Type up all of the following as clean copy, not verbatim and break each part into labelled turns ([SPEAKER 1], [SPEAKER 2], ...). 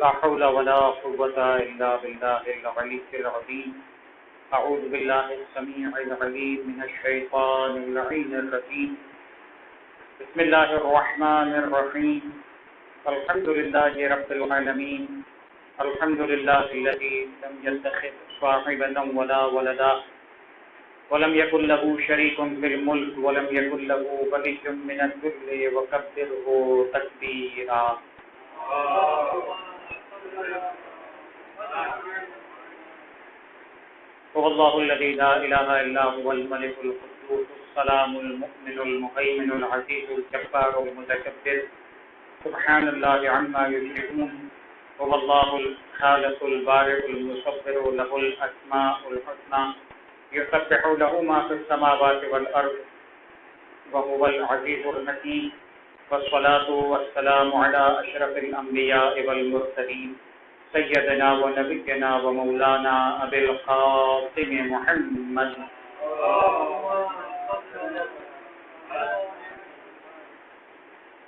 [SPEAKER 1] لا حول ولا قوة إلا بالله العلي العظيم. أعوذ بالله السميع العليم من الشيطان اللعين الرجيم. بسم الله الرحمن الرحيم. الحمد لله رب العالمين. الحمد لله الذي لم يتخذ صاحبة ولا ولدا ولم يكن له شريك في الملك ولم يكن له ولي من الذل وكبره تكبيرا. هو الله الذي لا إله إلا هو الملك القدوس السلام المؤمن المهيمن العزيز الجبار المتكبر سبحان الله عما يشركون. هو الله الخالق البارئ المصور له الأسماء الحسنى يسبح له ما في السماوات والأرض وهو العزيز الحكيم. والصلاة والسلام على أشرف الأنبياء والمرسلين سيدنا ونبينا ومولانا أبي القاسم محمد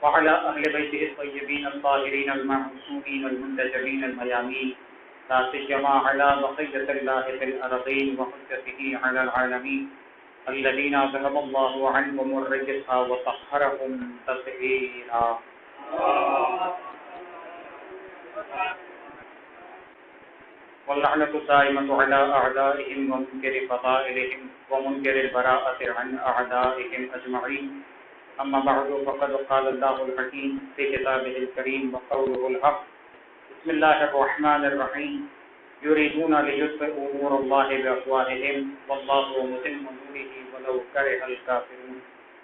[SPEAKER 1] وعلى أهل بيته الطيبين الطاهرين المعصومين المنتجبين الميامين لا سيما على بقية الله في الأرضين وحجته على العالمين الذين ذهب الله عنهم الرجس وطهرهم تطهيرا. واللعنة الدائمة على أعدائهم ومنكر فضائلهم ومنكر البراءة عن أعدائهم أجمعين. أما بعد فقد قال الله الحكيم في كتابه الكريم وقوله الحق. بسم الله الرحمن الرحيم. يريدون ليطفئوا نور الله بأفواههم والله متم نوره ولو كره الكافرون.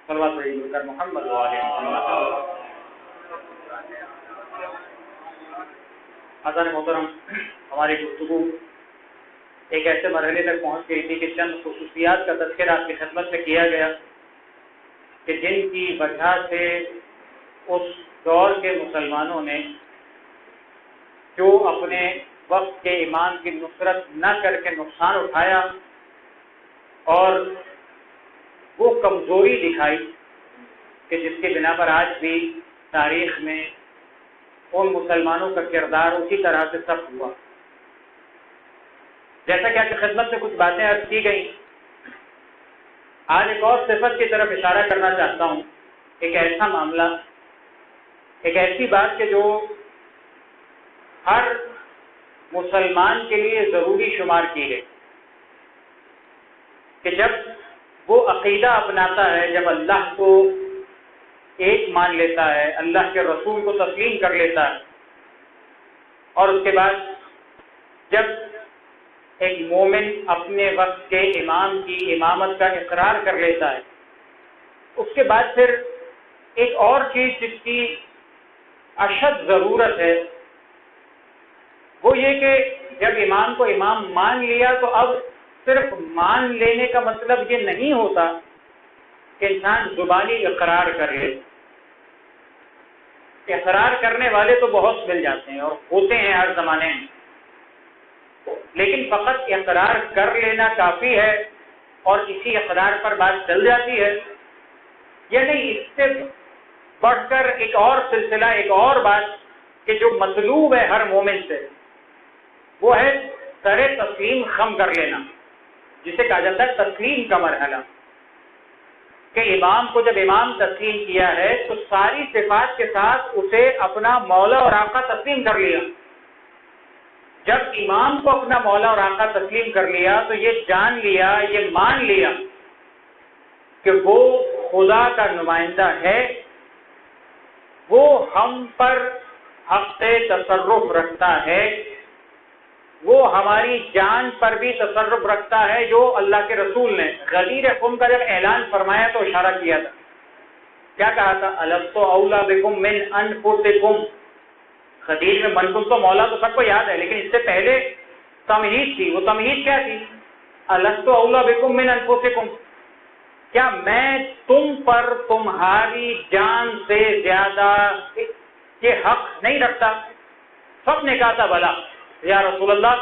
[SPEAKER 1] صلوات علی محمد وآل محمد. حضرات محترم، ہماری گفتگو ایک ایسے مرحلے تک پہنچ گئی تھی کہ چند خصوصیات کا تذکرہ آپ کی خدمت میں کیا گیا کہ جن کی وجہ سے اس دور کے مسلمانوں نے جو اپنے وقت کے ایمان کی نصرت نہ کر کے نقصان اٹھایا اور وہ کمزوری دکھائی کہ جس کے بنا پر آج بھی تاریخ میں ان مسلمانوں کا کردار اسی طرح سے سب ہوا. جیسا کہ آپ کی خدمت سے کچھ باتیں عرض کی گئیں، آج ایک اور صفت کی طرف اشارہ کرنا چاہتا ہوں. ایک ایسا معاملہ، ایک ایسی بات کہ جو ہر مسلمان کے لیے ضروری شمار کی گئی کہ جب وہ عقیدہ اپناتا ہے، جب اللہ کو ایک مان لیتا ہے، اللہ کے رسول کو تسلیم کر لیتا ہے، اور اس کے بعد جب ایک مومن اپنے وقت کے امام کی امامت کا اقرار کر لیتا ہے، اس کے بعد پھر ایک اور چیز جس کی اشد ضرورت ہے وہ یہ کہ جب امام کو امام مان لیا تو اب صرف مان لینے کا مطلب یہ نہیں ہوتا کہ انسان زبانی اقرار کر لے. اقرار کرنے والے تو بہت مل جاتے ہیں اور ہوتے ہیں ہر زمانے میں، لیکن فقط اقرار کر لینا کافی ہے اور اسی اقرار پر بات چل جاتی ہے، یا نہیں؟ اس سے بڑھ کر ایک اور سلسلہ، ایک اور بات کہ جو مطلوب ہے ہر مومن سے، وہ ہے سر تسلیم خم کر لینا، جسے کہا جاتا ہے تسلیم کا مرحلہ. کہ امام کو جب امام تسلیم کیا ہے تو ساری صفات کے ساتھ اسے اپنا مولا اور آقا تسلیم کر لیا. جب امام کو اپنا مولا اور آقا تسلیم کر لیا تو یہ جان لیا، یہ مان لیا کہ وہ خدا کا نمائندہ ہے، وہ ہم پر حق تصرف رکھتا ہے، وہ ہماری جان پر بھی تصرف رکھتا ہے. جو اللہ کے رسول نے غدیر قوم کا جب اعلان فرمایا تو اشارہ کیا تھا، کیا کہا تھا؟ الست اولی بکم من انفسکم. غدیر میں من کن تو مولا تو سب کو یاد ہے، لیکن اس سے پہلے تمہید تھی. وہ تمہید کیا تھی؟ الست اولی بکم من انفسکم. کیا میں تم پر تمہاری جان سے زیادہ یہ حق نہیں رکھتا؟ سب نے کہا تھا بلا یا رسول اللہ،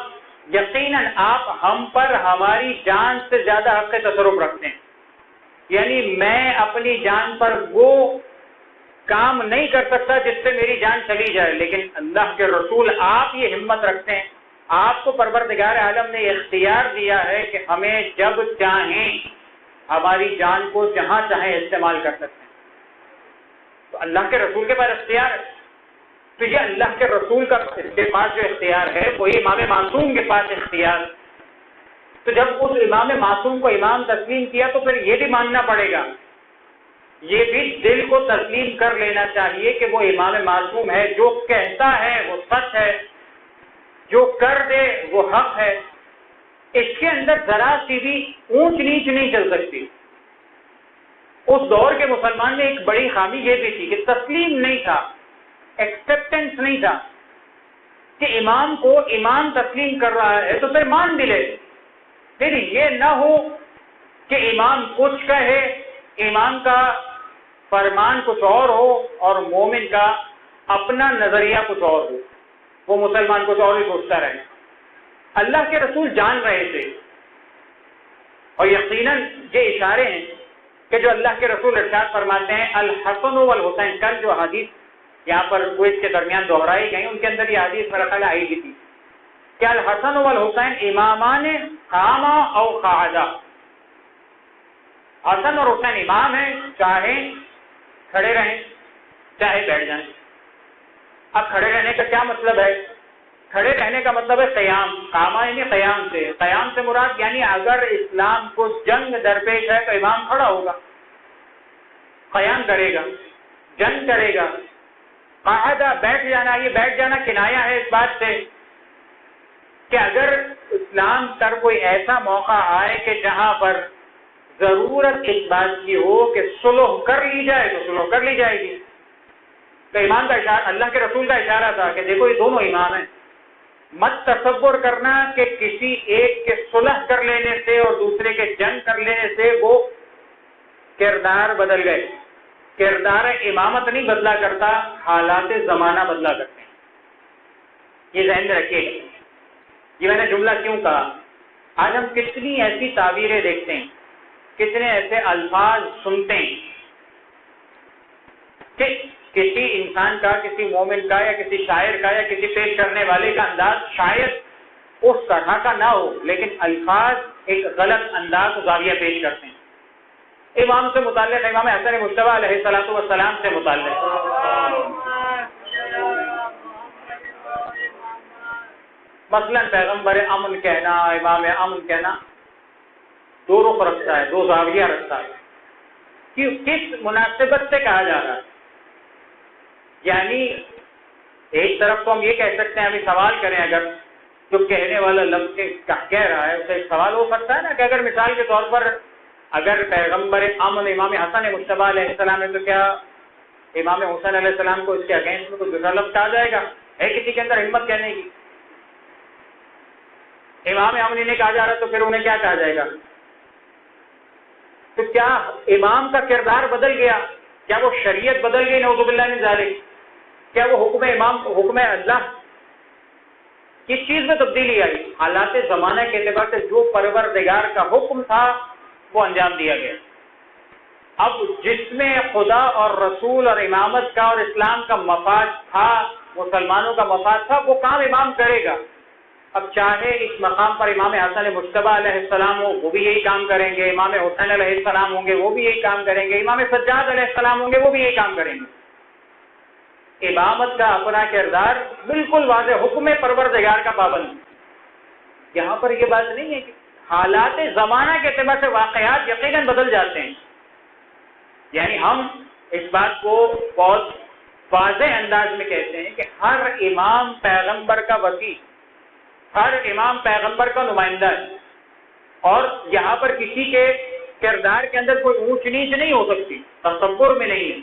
[SPEAKER 1] یقیناً آپ ہم پر ہماری جان سے زیادہ حق تصرف رکھتے ہیں. یعنی میں اپنی جان پر وہ کام نہیں کر سکتا جس سے میری جان چلی جائے، لیکن اللہ کے رسول آپ یہ ہمت رکھتے ہیں، آپ کو پروردگار عالم نے اختیار دیا ہے کہ ہمیں جب چاہیں ہماری جان کو جہاں چاہیں استعمال کر سکتے ہیں۔ تو اللہ کے رسول کے پاس اختیار ہے، تو یہ اللہ کے رسول کا کے پاس جو اختیار ہے وہی امام معصوم کے پاس اختیار۔ تو جب اس امام معصوم کو امام تسلیم کیا تو پھر یہ بھی ماننا پڑے گا، یہ بھی دل کو تسلیم کر لینا چاہیے کہ وہ امام معصوم ہے، جو کہتا ہے وہ سچ ہے، جو کر دے وہ حق ہے، اس کے اندر ذرا سی بھی اونچ نیچ نہیں چل سکتی۔ اس دور کے مسلمان میں ایک بڑی خامی یہ بھی تھی کہ تسلیم نہیں تھا، ایکسپٹنس نہیں تھا کہ امام کو امام تسلیم کر رہا ہے تو پھر مان بھی لے، پھر یہ نہ ہو کہ امام کچھ کہے، امام کا فرمان کچھ اور ہو اور مومن کا اپنا نظریہ کچھ اور ہو، وہ مسلمان کچھ اور ہی سوچتا رہے۔ اللہ کے رسول جان رہے تھے، اور یقیناً یہ اشارے ہیں کہ جو اللہ کے رسول ارشاد فرماتے ہیں الحسن والحسین، کل جو حدیث یہاں پر کوئز کے درمیان دہرائی گئی ان کے اندر یہ حدیث میرا خیال آئی بھی تھی کہ الحسن والحسین امامان قاما او قعدا، حسن اور حسین امام ہیں، چاہے کھڑے رہیں چاہے بیٹھ جائیں۔ اب کھڑے رہنے کا کیا مطلب ہے؟ کھڑے رہنے کا مطلب ہے قیام، قاما یعنی قیام سے مراد یعنی اگر اسلام کو جنگ درپیش ہے تو امام کھڑا ہوگا، قیام کرے گا، جنگ کرے گا۔ قاعدہ بیٹھ جانا، یہ بیٹھ جانا کنایا ہے اس بات سے کہ اگر اسلام پر کوئی ایسا موقع آئے کہ جہاں پر ضرورت اس بات کی ہو کہ صلح کر لی جائے تو صلح کر لی جائے گی۔ تو امام کا اشارہ، اللہ کے رسول کا اشارہ تھا کہ دیکھو یہ دونوں امام ہیں، مت تصور کرنا کہ کسی ایک کے صلح کر لینے سے اور دوسرے کے جنگ کر لینے سے وہ کردار بدل گئے۔ کردار امامت نہیں بدلا کرتا، حالات زمانہ بدلا کرتے ہیں، یہ ذہن میں رکھیے گا۔ یہ میں نے جملہ کیوں کہا؟ آج ہم کتنی ایسی تعبیریں دیکھتے ہیں، کتنے ایسے الفاظ سنتے ہیں کہ کسی انسان کا، کسی مومن کا یا کسی شاعر کا یا کسی پیش کرنے والے کا انداز شاید اس طرح کا نہ ہو، لیکن الفاظ ایک غلط انداز و زاویہ پیش کرتے ہیں۔ امام سے متعلق، امام حسن مجتبیٰ علیہ الصلوۃ والسلام سے متعلق مثلا پیغمبر امن کہنا، امام امن کہنا دو رخ رکھتا ہے، دو زاویہ رکھتا ہے کہ کس مناسبت سے کہا جا رہا ہے۔ یعنی ایک طرف تو ہم یہ کہہ سکتے ہیں، ابھی سوال کریں اگر جو کہنے والا لفظ کہہ رہا ہے اسے ایک سوال ہو سکتا ہے نا کہ اگر مثال کے طور پر اگر پیغمبر امن امام حسن مجتبیٰ علیہ السلام ہے تو کیا امام حسین علیہ السلام کو اس کے اگینسٹ میں کوئی دوسرا لفظ کہا جائے گا؟ ہے کسی کے اندر ہمت کہنے کی؟ امام امن انہیں کہا جا رہا ہے تو پھر انہیں کیا کہا جائے گا؟ تو کیا امام کا کردار بدل گیا؟ کیا وہ شریعت بدل گئی؟ نعوذ باللہ من ذالک۔ کیا وہ حکم امام، حکم اللہ، کس چیز میں تبدیلی آئی؟ حالات زمانہ کے اعتبار سے جو پروردگار کا حکم تھا وہ انجام دیا گیا۔ اب جس میں خدا اور رسول اور امامت کا اور اسلام کا مفاد تھا، مسلمانوں کا مفاد تھا، وہ کام امام کرے گا۔ اب چاہے اس مقام پر امام حسن مجتبیٰ علیہ السلام ہو، وہ بھی یہی کام کریں گے، امام حسین علیہ السلام ہوں گے وہ بھی یہی کام کریں گے، امام سجاد علیہ السلام ہوں گے وہ بھی یہی کام کریں گے۔ امامت کا اپنا کردار بالکل واضح، حکم پروردگار کا پابند۔ یہاں پر یہ بات نہیں ہے کہ حالات زمانہ کے اعتبار سے واقعات یقیناً بدل جاتے ہیں، یعنی ہم اس بات کو بہت واضح انداز میں کہتے ہیں کہ ہر امام پیغمبر کا وسیع، ہر امام پیغمبر کا نمائندہ ہے، اور یہاں پر کسی کے کردار کے اندر کوئی اونچ نیچ نہیں ہو سکتی، تصور میں نہیں ہے،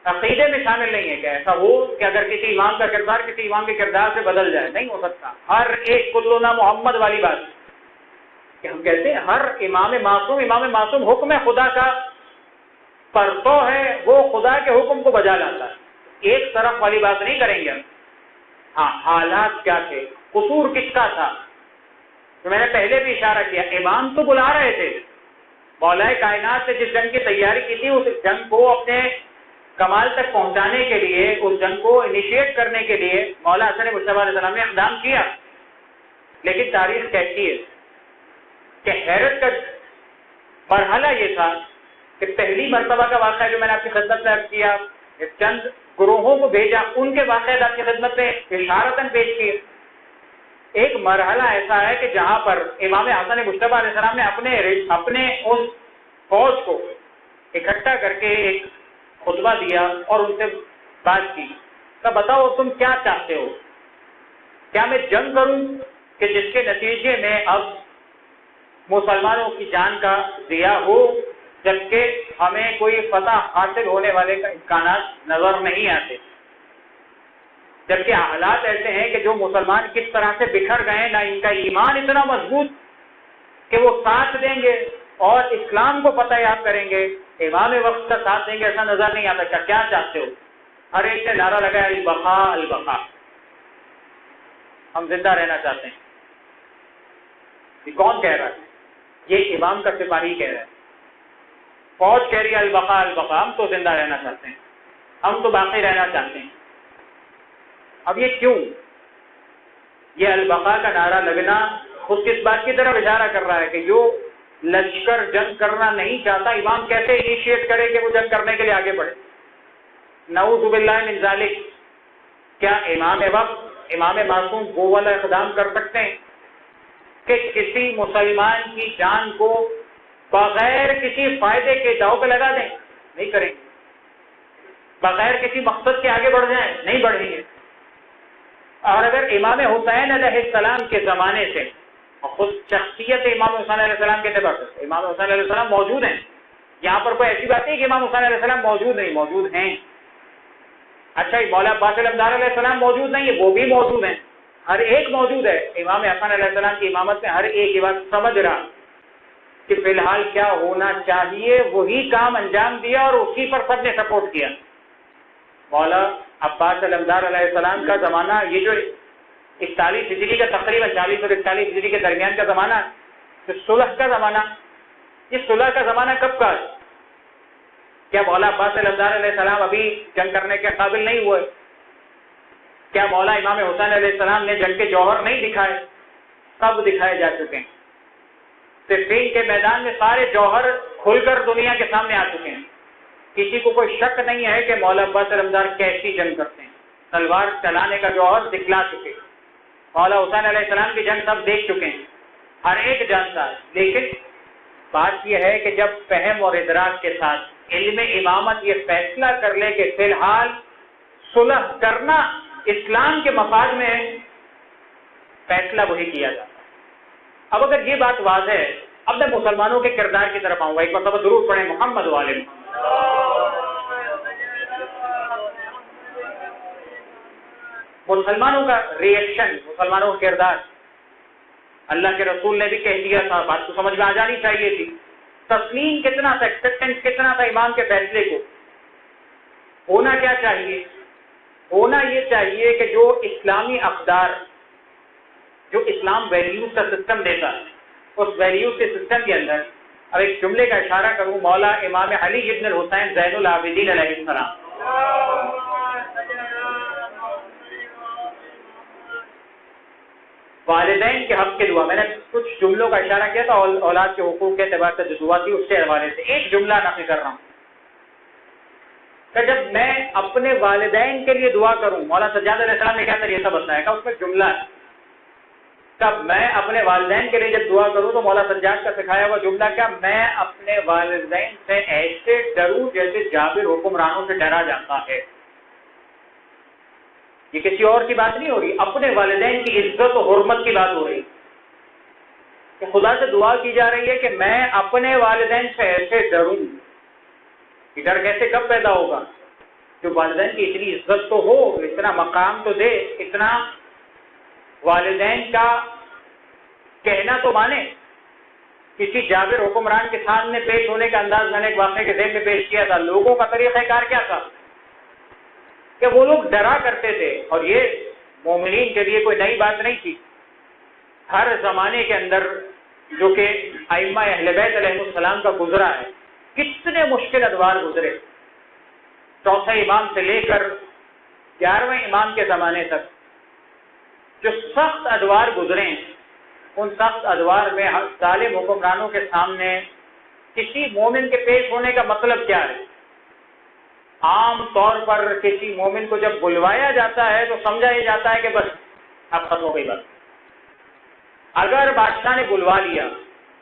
[SPEAKER 1] عقیدے میں شامل نہیں ہے کہ ایسا ہو کہ اگر کسی امام کا کردار کسی امام کے کردار سے بدل جائے، نہیں ہو سکتا۔ ہر ایک کلنا محمد والی بات کہ ہم کہتے ہیں ہر امام معصوم حکم خدا کا پرتو ہے، وہ خدا کے حکم کو بجا لاتا ہے۔ ایک طرف والی بات نہیں کریں گے ہم۔ ہاں، حالات کیا تھے، قصور کس کا تھا، تو میں نے پہلے بھی اشارہ کیا، امام تو بلا رہے تھے، مولا کائنات نے جس جنگ کی تیاری کی تھی اس جنگ کو اپنے کمال تک پہنچانے کے لیے، اس جنگ کو انیشیٹ کرنے کے لیے مولا حسن مجتبیٰ علیہ السلام نے اقدام کیا. لیکن تاریخ کہتی ہے کہ حیرت کا مرحلہ یہ تھا کہ پہلی مرتبہ کا واقعہ جو میں نے آپ کی خدمت میں عرض کیا، چند گروہوں کو بھیجا، ان کے واقعات آپ کی خدمت میں اشارتاً پیش کیے. ایک مرحلہ ایسا ہے کہ جہاں پر امام حسن مجتبیٰ علیہ السلام نے اپنے اس فوج کو اکٹھا کر کے ایک خطبہ دیا اور ان سے بات کی. تو بتاؤ تم کیا چاہتے ہو؟ کیا میں جنگ کروں کہ جس کے نتیجے میں اب مسلمانوں کی جان کا ضیاع ہو، جبکہ ہمیں کوئی فتح حاصل ہونے والے کا امکانات نظر نہیں آتے، جبکہ حالات ایسے ہیں کہ جو مسلمان کس طرح سے بکھر گئے، نہ ان کا ایمان اتنا مضبوط کہ وہ ساتھ دیں گے اور اسلام کو فتح یاب کریں گے، امام وقت کا ساتھ دیں گے، ایسا نظر نہیں آتا. کیا چاہتے ہو؟ ہر ایک نے نعرہ لگایا البقاء البقاء، ہم زندہ رہنا چاہتے ہیں. یہ کون کہہ رہا ہے؟ یہ امام کا سپاہی کہہ رہا ہے. فوج کہہ رہی ہے البقاء البقاء، ہم تو زندہ رہنا چاہتے ہیں، ہم تو باقی رہنا چاہتے ہیں. اب یہ کیوں؟ یہ البقاء کا نعرہ لگنا خود کس بات کی طرف اشارہ کر رہا ہے کہ جو لشکر جنگ کرنا نہیں چاہتا، امام کیسے انیشیٹ کرے کہ وہ جنگ کرنے کے لیے آگے بڑھے؟ نعوذ باللہ من ذالک. کیا امام وقت، امام معصوم وہ والا اقدام کر سکتے ہیں کہ کسی مسلمان کی جان کو بغیر کسی فائدے کے داؤ پہ لگا دیں؟ نہیں کریں گے. بغیر کسی مقصد کے آگے بڑھ جائیں؟ نہیں بڑھیں گے. اور اگر امام حسین علیہ السلام کے زمانے سے، اور خود شخصیت امام حسین علیہ السلام کے اعتبار سے امام حسین علیہ السلام موجود ہیں، یہاں پر کوئی ایسی بات نہیں کہ امام حسین علیہ السلام موجود نہیں، موجود ہیں. اچھا، مولا عباس علمدار علیہ السلام موجود نہیں ہے، وہ بھی موجود ہیں، ہر ایک موجود ہے. امام حسن علیہ السلام کی امامت میں ہر ایک یہ بات سمجھ رہا کہ فی الحال کیا ہونا چاہیے وہی کام انجام دیا اور اسی پر سب نے سپورٹ کیا. مولا عباس علمدار علیہ السلام کا زمانہ، یہ جو 41 ہجری کا تقریباً 40 اور 41 ہجری کے درمیان کا زمانہ، تو صلح کا زمانہ، یہ صلح کا زمانہ کب کا ہے؟ کیا مولا عباس علمدار علیہ السلام ابھی جنگ کرنے کے قابل نہیں ہوئے؟ کیا مولا امام حسین علیہ السلام نے جنگ کے جوہر نہیں دکھائے؟ سب دکھائے جا چکے ہیں. صفین کے میدان میں سارے جوہر کھل کر دنیا کے سامنے آ چکے ہیں. کسی کو کوئی شک نہیں ہے کہ مولا عباس علمدار کیسی جنگ کرتے ہیں. تلوار چلانے کا جوہر دکھلا چکے. مولا حسین علیہ السلام کی جنگ سب دیکھ چکے ہیں، ہر ایک جانتا ہے. لیکن بات یہ ہے کہ جب فہم اور ادراک کے ساتھ علم امامت یہ فیصلہ کر لے کہ فی الحال صلح کرنا اسلام کے مفاد میں ہے، فیصلہ وہی کیا جاتا ہے. اب اگر یہ بات واضح ہے، اب میں مسلمانوں کے کردار کی طرف آؤں گا. ایک مرتبہ درود پڑھیں محمد والے. مسلمانوں کا ریئیکشن، مسلمانوں کا کردار، اللہ کے رسول نے بھی کہہ دیا تھا، بات کو سمجھ میں آ جانی چاہیے تھی. تسلیم کتنا تھا، ایکسپٹنس کتنا تھا امام کے فیصلے کو. ہونا کیا چاہیے؟ ہونا یہ چاہیے کہ جو اسلامی اقدار، جو اسلام ویلیوز کا سسٹم دیتا ہے، اس ویلیوز کے سسٹم کے اندر اب ایک جملے کا اشارہ کروں، مولا امام علی ابن الحسین زین العابدین علیہ السلام، والدین کے حق کے دعا. میں نے کچھ جملوں کا اشارہ کیا تھا اولاد کے حقوق کے اعتبار سے جو دعا تھی اس کے حوالے سے ایک جملہ نقل کر رہا ہوں کہ جب میں اپنے والدین کے لیے دعا کروں، مولا سجاد علیہ السلام نے کیا طریقہ بتایا کہ اس میں جملہ ہے. تب میں اپنے والدین کے لیے جب دعا کروں تو مولا سجاد کا سکھایا ہوا جملہ کیا، میں اپنے والدین سے ایسے ڈروں جیسے جابر حکمرانوں سے ڈرا جاتا ہے. یہ کسی اور کی بات نہیں ہو رہی، اپنے والدین کی عزت و حرمت کی بات ہو رہی کہ خدا سے دعا کی جا رہی ہے کہ میں اپنے والدین سے ایسے ڈروں. یہ ڈر کیسے کب پیدا ہوگا؟ جو والدین کی اتنی عزت تو ہو، اتنا مقام تو دے، اتنا والدین کا کہنا تو مانے. کسی جابر حکمران کے سامنے پیش ہونے کا انداز میں نے ایک واقعے کے ذہن میں پیش کیا تھا. لوگوں کا طریقہ کار کیا تھا کہ وہ لوگ ڈرا کرتے تھے، اور یہ مومنین کے لیے کوئی نئی بات نہیں تھی. ہر زمانے کے اندر جو کہ ائمہ اہل بیت علیہ السلام کا گزرا ہے، کتنے مشکل ادوار گزرے. چوتھے امام سے لے کر 11ویں امام کے زمانے تک جو سخت ادوار گزرے ہیں، ان سخت ادوار میں ظالم حکمرانوں کے سامنے کسی مومن کے پیش ہونے کا مطلب کیا ہے؟ عام طور پر کسی مومن کو جب بلوایا جاتا ہے تو سمجھا یہ جاتا ہے کہ بس اب ختم ہو گئی بات۔ اگر بادشاہ نے بلوا لیا،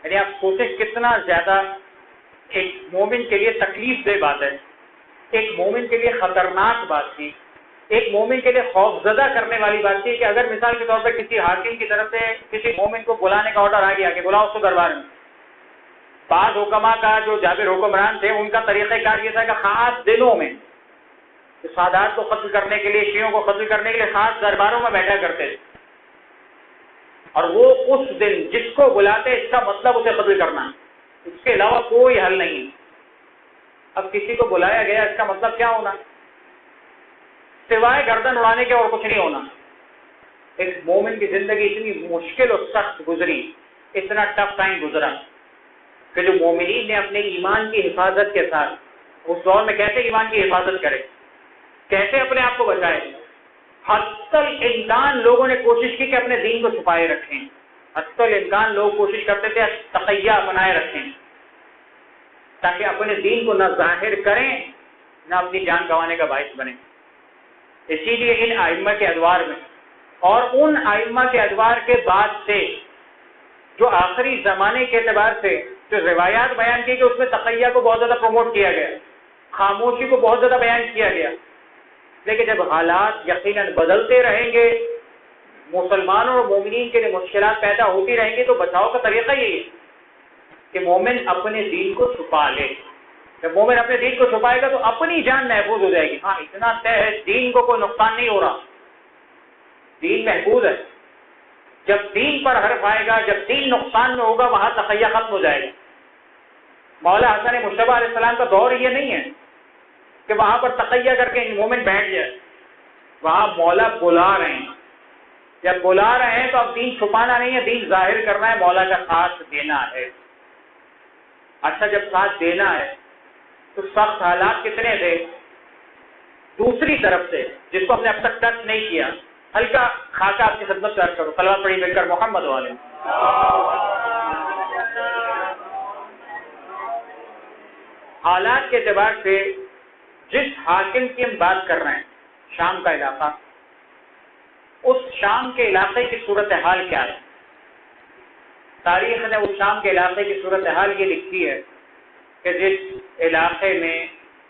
[SPEAKER 1] یعنی آپ سوچیں کتنا زیادہ ایک مومن کے لیے تکلیف دہ بات ہے، ایک مومن کے لیے خطرناک بات تھی، ایک مومن کے لیے خوف زدہ کرنے والی بات تھی کہ اگر مثال کے طور پر کسی حاکم کی طرف سے کسی مومن کو بلانے کا آرڈر آ گیا کہ بلاؤ اس کو دربار میں، بعض حکما کا جو جابر حکمران تھے ان کا طریقہ کار یہ تھا کہ خاص دنوں میں سادات کو قتل کرنے کے لیے، شیعوں کو قتل کرنے کے لیے خاص درباروں میں بیٹھا کرتے تھے، اور وہ اس دن جس کو بلاتے اس کا مطلب اسے قتل کرنا، اس کے علاوہ کوئی حل نہیں۔ اب کسی کو بلایا گیا اس کا مطلب کیا ہونا؟ سوائے گردن اڑانے کے اور کچھ نہیں ہونا۔ ایک مومن کی زندگی اتنی مشکل اور سخت گزری، اتنا ٹف ٹائم گزرا کہ جو مومنین نے اپنے ایمان کی حفاظت کے ساتھ اس دور میں کیسے ایمان کی حفاظت کرے، کیسے اپنے آپ کو بچائے، حتی الامکان لوگوں نے کوشش کی کہ اپنے دین کو چھپائے رکھیں، حتی الامکان لوگ کوشش کرتے تھے تقیہ بنائے رکھیں تاکہ اپنے دین کو نہ ظاہر کریں نہ اپنی جان گنوانے کا باعث بنے۔ اسی لیے ان ائمہ کے ادوار میں اور ان ائمہ کے ادوار کے بعد سے جو آخری زمانے کے اعتبار سے جو روایات بیان کی کہ اس میں تقیہ کو بہت زیادہ پروموٹ کیا گیا، خاموشی کو بہت زیادہ بیان کیا گیا، لیکن جب حالات یقیناً بدلتے رہیں گے، مسلمانوں اور مومنین کے لیے مشکلات پیدا ہوتی رہیں گی، تو بچاؤ کا طریقہ یہی ہے کہ مومن اپنے دین کو چھپا لے۔ جب مومن اپنے دین کو چھپائے گا تو اپنی جان محفوظ ہو جائے گی۔ ہاں اتنا طے ہے دین کو کوئی نقصان نہیں ہو رہا، دین محفوظ ہے۔ جب دین پر حرف آئے گا، جب دین نقصان میں ہوگا، وہاں تقیہ ختم ہو جائے گا۔ مولا حسن مشتبہ علیہ السلام کا دور یہ نہیں ہے کہ وہاں پر تقیہ کر کے مومن بیٹھ جائے، وہاں مولا بلا رہے ہیں، جب بلا رہے ہیں تو اب دین چھپانا نہیں ہے، دین ظاہر کرنا ہے، مولا کا ساتھ دینا ہے۔ اچھا جب ساتھ دینا ہے تو سخت حالات کتنے تھے؟ دوسری طرف سے جس کو ہم نے اب تک ٹچ نہیں کیا، ہلکا خاکہ آپ کی خدمت سے عرض کرو، صلوات پڑھی مل کر محمد والے۔ حالات کے اعتبار سے جس حاکم کی ہم بات کر رہے ہیں، شام کا علاقہ، اس شام کے علاقے کی صورتحال کیا ہے؟ تاریخ نے اس شام کے علاقے کی صورتحال یہ لکھی ہے کہ جس علاقے میں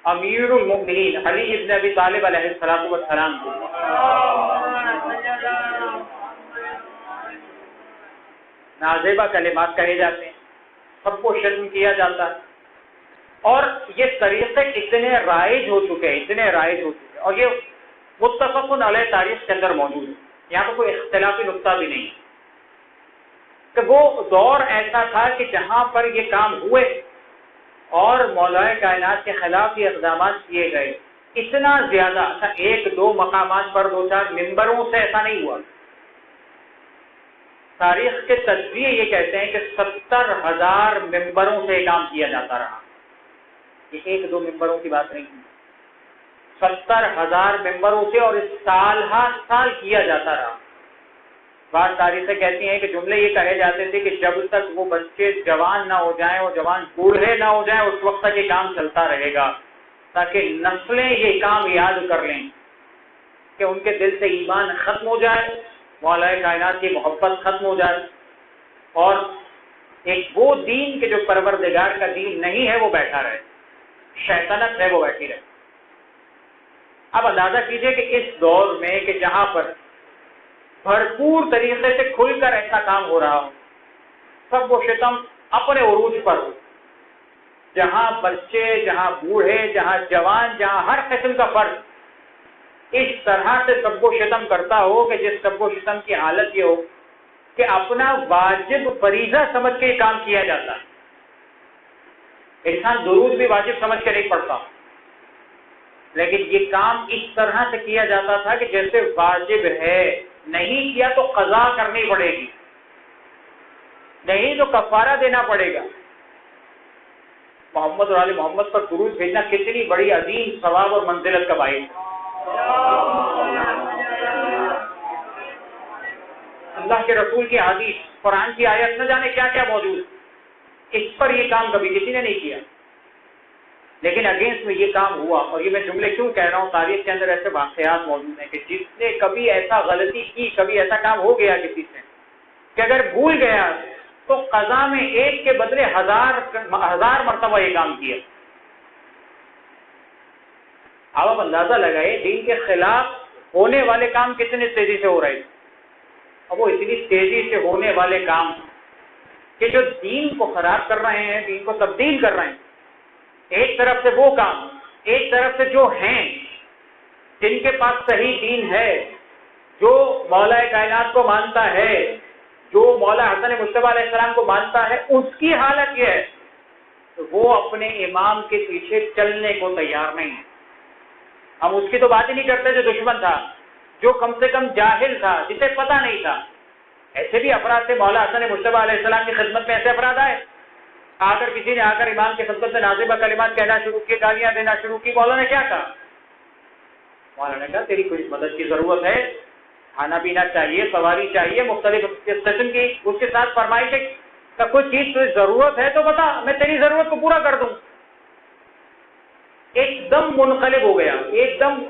[SPEAKER 1] امیر المؤمنین علی ابن ابی طالب علیہ السلام کو نازیبہ کلمات کہے جاتے ہیں، سب کو شرم کیا جاتا ہے، اور یہ طریقے اتنے رائج ہو چکے ہیں اور یہ متفق علیہ تاریخ کے اندر موجود ہے، یہاں پر کوئی اختلافی نقطہ بھی نہیں کہ وہ دور ایسا تھا کہ جہاں پر یہ کام ہوئے اور مولا کائنات کے خلاف یہ اقدامات کیے گئے، اتنا زیادہ ایک دو مقامات پر دو چار ممبروں سے ایسا نہیں ہوا۔ تاریخ کے تجزیے یہ کہتے ہیں کہ 70,000 ممبروں سے کام کیا جاتا رہا، یہ ایک دو ممبروں کی بات نہیں، 70,000 ممبروں سے، اور اس سال ہر سال کیا جاتا رہا۔ بعض تاریخیں کہتی ہیں کہ جملے یہ کہے جاتے تھے کہ جب تک وہ بچے جوان نہ ہو جائیں اور جوان بوڑھے نہ ہو جائیں اس وقت تک یہ کام چلتا رہے گا، تاکہ نسلیں یہ کام یاد کر لیں کہ ان کے دل سے ایمان ختم ہو جائے، مولا کائنات کی محبت ختم ہو جائے، اور ایک وہ دین کے جو پروردگار کا دین نہیں ہے وہ بیٹھا رہے، شیطنت ہے وہ بیٹھی رہے۔ اب اندازہ کیجئے کہ اس دور میں کہ جہاں پر بھرپور طریقے سے کھل کر ایسا کام ہو رہا ہو، سب وہ ستم اپنے عروج پر ہو، جہاں بچے، جہاں بوڑھے، جہاں جوان، جہاں ہر قسم کا فرد اس طرح سے سب کو ستم کرتا ہو کہ جس سب کو ستم کی حالت یہ ہو کہ اپنا واجب فریضہ سمجھ کے یہ کام کیا جاتا ہے۔ انسان درود بھی واجب سمجھ کے نہیں پڑھتا، لیکن یہ کام اس طرح سے کیا جاتا تھا کہ جیسے واجب ہے، نہیں کیا تو قضا کرنی پڑے گی، نہیں تو کفارہ دینا پڑے گا۔ محمد اور آل محمد پر درود بھیجنا کتنی بڑی عظیم ثواب اور منزلت کا باعث ہے۔ اللہ کے رسول کی حدیث، قرآن کی آیت، نہ جانے کیا کیا موجود، اس پر یہ کام کبھی کسی نے نہیں کیا، لیکن اگینسٹ میں یہ کام ہوا۔ اور یہ میں جملے کیوں کہہ رہا ہوں، تاریخ کے اندر ایسے واقعات موجود ہیں کہ جس نے کبھی ایسا غلطی کی، کبھی ایسا کام ہو گیا کسی سے کہ اگر بھول گیا تو قضا میں ایک کے بدلے ہزار مرتبہ یہ کام کیا۔ اب آپ اندازہ لگائے دین کے خلاف ہونے والے کام کتنے تیزی سے ہو رہے تھے، اب وہ اتنی تیزی سے ہونے والے کام کہ جو دین کو خراب کر رہے ہیں، دین کو تبدیل کر رہے ہیں، ایک طرف سے وہ کام، ایک طرف سے جو ہیں جن کے پاس صحیح دین ہے، جو مولا کائنات کو مانتا ہے، جو مولا حسن مجتبیٰ علیہ السلام کو مانتا ہے، اس کی حالت یہ ہے کہ وہ اپنے امام کے پیچھے چلنے کو تیار نہیں ہے۔ ہم اس کی تو بات ہی نہیں کرتے جو دشمن تھا، جو کم سے کم جاہل تھا، جسے پتہ نہیں تھا۔ ایسے بھی افراد تھے، مولا حسن مجتبیٰ علیہ السلام کی خدمت میں ایسے افراد آئے، کسی نے آ کر امام کے خدمت میں نازبہ کلمات کہنا شروع کی، گالیاں دینا شروع کی۔ مولا نے کیا کہا؟ مولا نے کہا تیری کوئی مدد کی ضرورت ہے، کھانا پینا چاہیے، سواری چاہیے، مختلف قسم کی اس کے ساتھ فرمائش ہے کہ کوئی چیز تجھے ضرورت ہے تو بتا، میں تیری ضرورت کو پورا کر دوں۔ ایک دم منقلب ہو گیا، ایک دم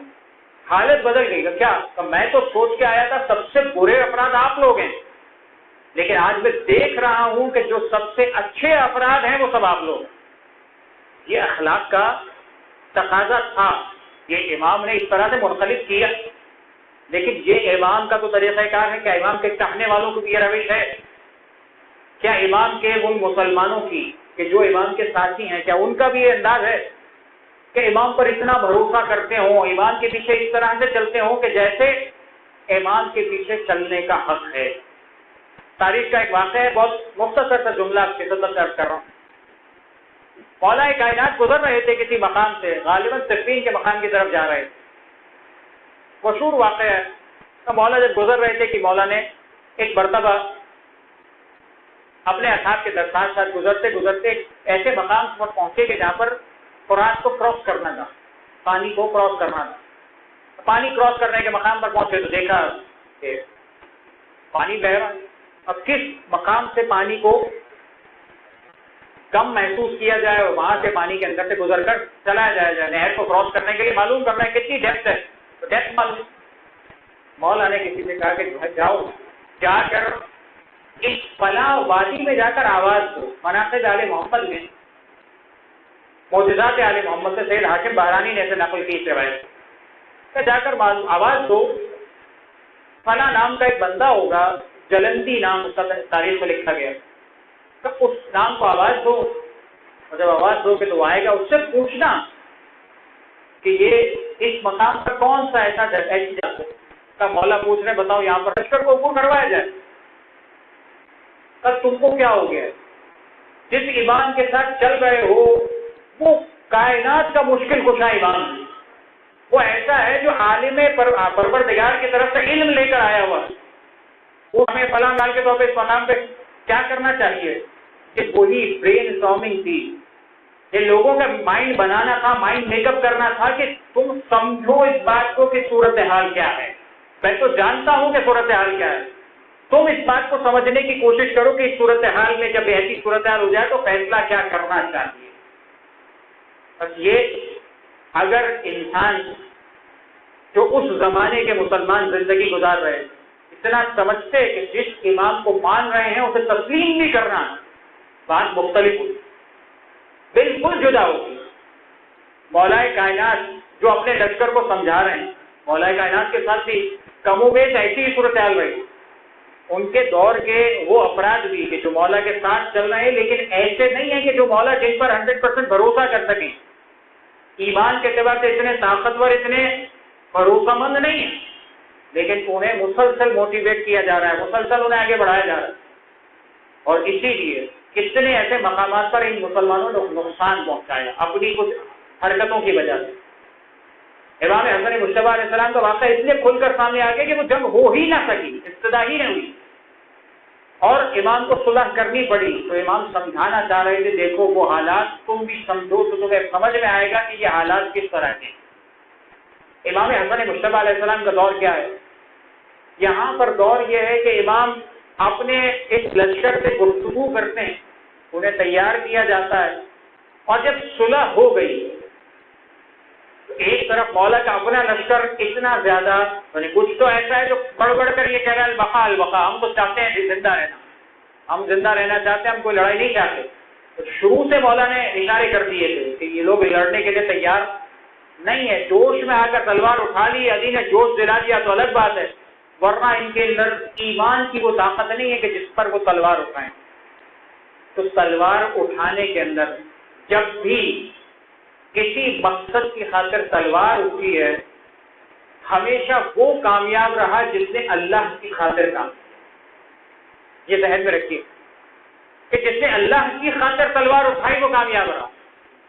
[SPEAKER 1] حالت بدل گئی۔ کیا کہ میں تو سوچ کے آیا تھا سب سے برے افراد آپ لوگ ہیں، لیکن آج میں دیکھ رہا ہوں کہ جو سب سے اچھے افراد ہیں وہ سب آپ لوگ۔ یہ اخلاق کا تقاضا تھا، یہ امام نے اس طرح سے منقلب کیا۔ لیکن یہ امام کا تو طریقہ کار ہے، کیا امام کے چاہنے والوں کو بھی یہ روش ہے؟ کیا امام کے ان مسلمانوں کی کہ جو امام کے ساتھی ہیں، کیا ان کا بھی یہ انداز ہے کہ امام پر اتنا بھروسہ کرتے ہوں، امام کے پیچھے اس طرح سے چلتے ہوں کہ جیسے امام کے پیچھے چلنے کا حق ہے؟ تاریخ کا ایک واقعہ ہے، بہت مختصر سا جملہ آپ کے ساتھ عرض کر رہا ہوں۔ مولا کائنات گزر رہے تھے کسی مقام سے، غالباً صفین کے مقام کی طرف جا رہے تھے۔ مشہور واقعہ ہے کہ مولا جب گزر رہے تھے کہ مولا نے ایک مرتبہ اپنے اصحاب کے ساتھ ساتھ گزرتے گزرتے ایسے مقام پر پہنچے کہ جہاں پر فرات کو کراس کرنا تھا، پانی کو کراس کرنا تھا۔ پانی کراس کرنے کے مقام پر پہنچے تو دیکھا کہ پانی بہہ رہا ہے۔ اب کس مقام سے پانی کو کم محسوس کیا جائے اور وہاں سے پانی کے اندر سے گزر کر چلایا جائے نہر کو کراس کرنے کے لیے معلوم کرنا ہے کتنی ڈیپتھ ہے، تو ڈیپتھ معلوم۔ مولا نے کسی سے کہا کہ جاؤ جا کر اس فلاں وادی میں جا کر آواز دو۔ مناقب آل محمد میں معجزات آل محمد سے سید حاشم بہرانی نے اسے نقل کی اس روایت کہ جا کر آواز دو، فلاں نام کا ایک بندہ ہوگا، جلندی نام اس کا تاریخ میں لکھا گیا، تو اس نام کو آواز دو، اور جب آواز دو کہ تو آئے گا، اس سے پوچھنا کہ یہ اس مقام پر کون سا ایسا جگہ کا مولا پوچھ رہے، بتاؤ یہاں پر لشکر کو عبور کروایا جائے۔ تب تم کو کیا ہو گیا؟ جس ایمان کے ساتھ چل رہے ہو وہ کائنات کا مشکل کشا ایمان، وہ ایسا ہے جو عالم پروردگار کی طرف سے علم لے کر آیا ہوا، وہ ہمیں فلاں ڈال کے طور پہ اس مقام پہ کیا کرنا چاہیے کہ وہی برین اسٹارمنگ تھی، یہ لوگوں کا مائنڈ بنانا تھا، مائنڈ میک اپ کرنا تھا کہ تم سمجھو اس بات کو کہ صورتحال کیا ہے۔ میں تو جانتا ہوں کہ صورتحال کیا ہے، تم اس بات کو سمجھنے کی کوشش کرو کہ اس صورتحال میں جب ایسی صورتحال ہو جائے تو فیصلہ کیا کرنا چاہیے۔ بس یہ اگر انسان جو اس زمانے کے مسلمان زندگی گزار رہے اتنا سمجھتے کہ جس امام کو مان رہے ہیں اسے تسلیم بھی کرنا، بات مختلف ہوگی، بالکل جدا ہوگی۔ مولا کائنات جو اپنے لشکر کو سمجھا رہے ہیں، مولا کائنات کے ساتھ بھی کم و بیش ایسی ہی صورتحال رہی۔ ان کے دور کے وہ افراد بھی کہ جو مولا کے ساتھ چل رہے ہیں، لیکن ایسے نہیں ہیں کہ جو مولا جن پر 100% بھروسہ کر سکیں، ایمان کے اعتبار سے اتنے طاقتور، اتنے بھروسہ مند نہیں ہیں، لیکن انہیں مسلسل موٹیویٹ کیا جا رہا ہے، مسلسل انہیں آگے بڑھایا جا رہا ہے۔ اور اسی لیے کتنے ایسے مقامات پر ان مسلمانوں نے نقصان پہنچایا اپنی کچھ حرکتوں کی وجہ سے۔ امام حسن مجتبیٰ علیہ السلام کا واقعہ اس لیے کھل کر سامنے آ گیا کہ وہ جنگ ہو ہی نہ سکی، ابتدا ہی نہیں ہوئی۔ اور امام کو صلح کرنی پڑی تو امام سمجھانا چاہ رہے تھے دیکھو وہ حالات تم بھی سمجھو تو تمہیں سمجھ میں آئے گا کہ یہ حالات کس طرح کے. امام حسن مجتبی علیہ السلام کا دور کیا ہے؟ یہاں پر دور یہ ہے کہ امام اپنے اس لشکر سے گفتگو کرتے ہیں، انہیں تیار کیا جاتا ہے، اور جب صلح ہو گئی ایک طرف مولا کا اپنا لشکر اتنا زیادہ، یعنی کچھ تو ایسا ہے جو بڑھ بڑھ کر یہ کہہ رہا ہے البقاء البقاء، ہم تو چاہتے ہیں زندہ رہنا، ہم زندہ رہنا چاہتے ہیں، ہم کوئی لڑائی نہیں چاہتے. تو شروع سے مولا نے اشارے کر دیے تھے کہ یہ لوگ لڑنے کے لیے تیار نہیں ہے. جوش میں آ کر تلوار اٹھا لی، علی نے جوش دلا دیا تو الگ بات ہے، ورنہ ان کے اندر ایمان کی وہ طاقت نہیں ہے کہ جس پر وہ تلوار اٹھائیں. تو تلوار اٹھانے کے اندر جب بھی کسی مقصد کی خاطر تلوار اٹھی ہے ہمیشہ وہ کامیاب رہا جس نے اللہ کی خاطر کام. یہ ذہن میں رکھیے کہ جس نے اللہ کی خاطر تلوار اٹھائی وہ کامیاب رہا.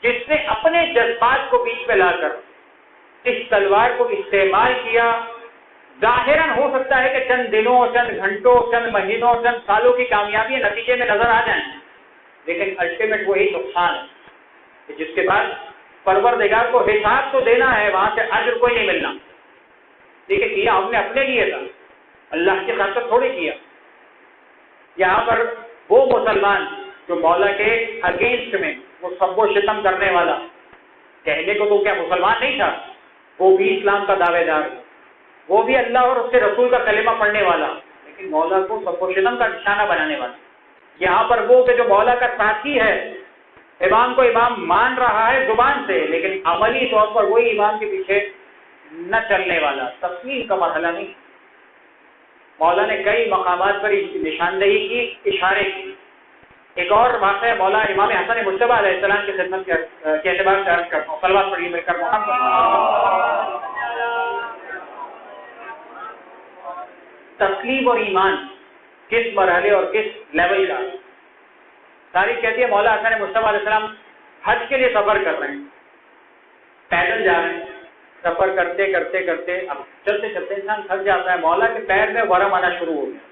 [SPEAKER 1] جس نے اپنے جذبات کو بیچ میں لا کر اس تلوار کو استعمال کیا، ظاہراً ہو سکتا ہے کہ چند دنوں، چند گھنٹوں، چند مہینوں، چند سالوں کی کامیابی نتیجے میں نظر آ جائیں، لیکن الٹیمیٹ وہی نقصان ہے کہ جس کے بعد پروردگار کو حساب تو دینا ہے، وہاں سے اجر کوئی نہیں ملنا. دیکھیں کیا ہم نے اپنے لیے تھا، اللہ کی خاطر تھوڑی کیا. یہاں پر وہ مسلمان جو مولا کے اگینسٹ میں وہ سب و شتم کرنے والا، کہنے کو تو کیا مسلمان نہیں تھا، وہ بھی اسلام کا دعوے دار، وہ بھی اللہ اور اس کے رسول کا کلمہ پڑھنے والا، لیکن مولا کو سب و شتم کا نشانہ بنانے والا. یہاں پر وہ کہ جو مولا کا ساتھی ہے، امام کو امام مان رہا ہے زبان سے، لیکن عملی طور پر وہی امام کے پیچھے نہ چلنے والا، تسلیم کا مرحلہ نہیں. مولا نے کئی مقامات پر نشاندہی کی، اشارے کی. ایک اور واقعہ مولا امام حسن مجتبی علیہ السلام کی خدمت کے اعتبار سے عرض کرتا ہوں. صلوات پڑھیے مل کر محمد. تسلیم اور ایمان کس مرحلے اور کس لیول کا. تاریخ کہتی ہے مولا حسن مجتبی علیہ السلام حج کے لیے سفر کر رہے ہیں، پیدل جا رہے ہیں، سفر کرتے کرتے کرتے اب چلتے چلتے انسان تھک جاتا ہے. مولا کے پیر میں ورم آنا شروع ہو گیا.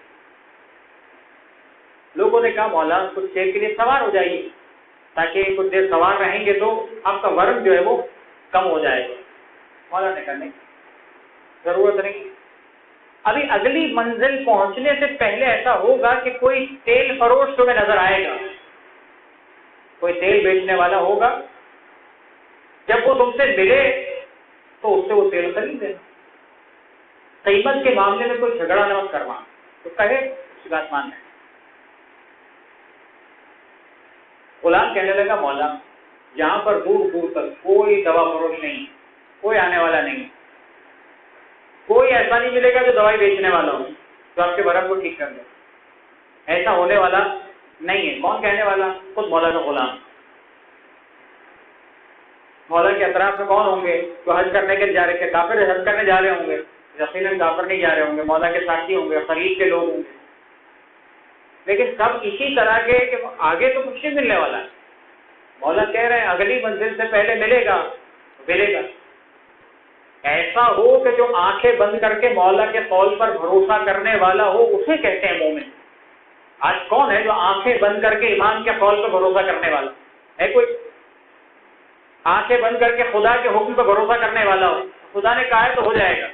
[SPEAKER 1] لوگوں نے کہا مولا کچھ دیر کے لیے سوار ہو جائیے تاکہ کچھ دیر سوار رہیں گے تو آپ کا ورم جو ہے وہ کم ہو جائے گا. مولا نے کہا نہیں، ضرورت نہیں. ابھی اگلی منزل پہنچنے سے پہلے ایسا ہوگا کہ کوئی تیل فروش تمہیں نظر آئے گا، کوئی تیل بیچنے والا ہوگا، جب وہ تم سے ملے تو اس سے وہ تیل خرید لینا. قیمت کے معاملے میں کوئی جھگڑا نہ کرنا، تو کہے اس کی بات ماننا. غلام کہنے لگا مولا یہاں پر دور دور تک کوئی دوا فروش نہیں، کوئی آنے والا نہیں، کوئی ایسا نہیں ملے گا جو دوائی بیچنے والا ہو جو آپ کے ورم کو ٹھیک کر دے. ایسا ہونے والا نہیں ہے. کون کہنے والا؟ خود مولا کا غلام. مولا کے اطراف میں کون ہوں گے جو حج کرنے کے جا رہے تھے؟ کافر حج کرنے جا رہے ہوں گے، یقیناً کافر نہیں جا رہے ہوں گے، مولا کے ساتھی ہوں گے، خرید کے لوگ ہوں گے، لیکن سب اسی طرح کے کہ آگے تو کچھ نہیں ملنے والا ہے. مولا کہہ رہے ہیں اگلی منزل سے پہلے ملے گا ملے گا. ایسا ہو کہ جو آنکھیں بند کر کے مولا کے قول پر بھروسہ کرنے والا ہو اسے کہتے ہیں مومن. آج کون ہے جو آنکھیں بند کر کے امام کے قول پر بھروسہ کرنے والا ہے؟ کوئی آنکھیں بند کر کے خدا کے حکم پر بھروسہ کرنے والا ہو؟ خدا نے کہا ہے تو ہو جائے گا،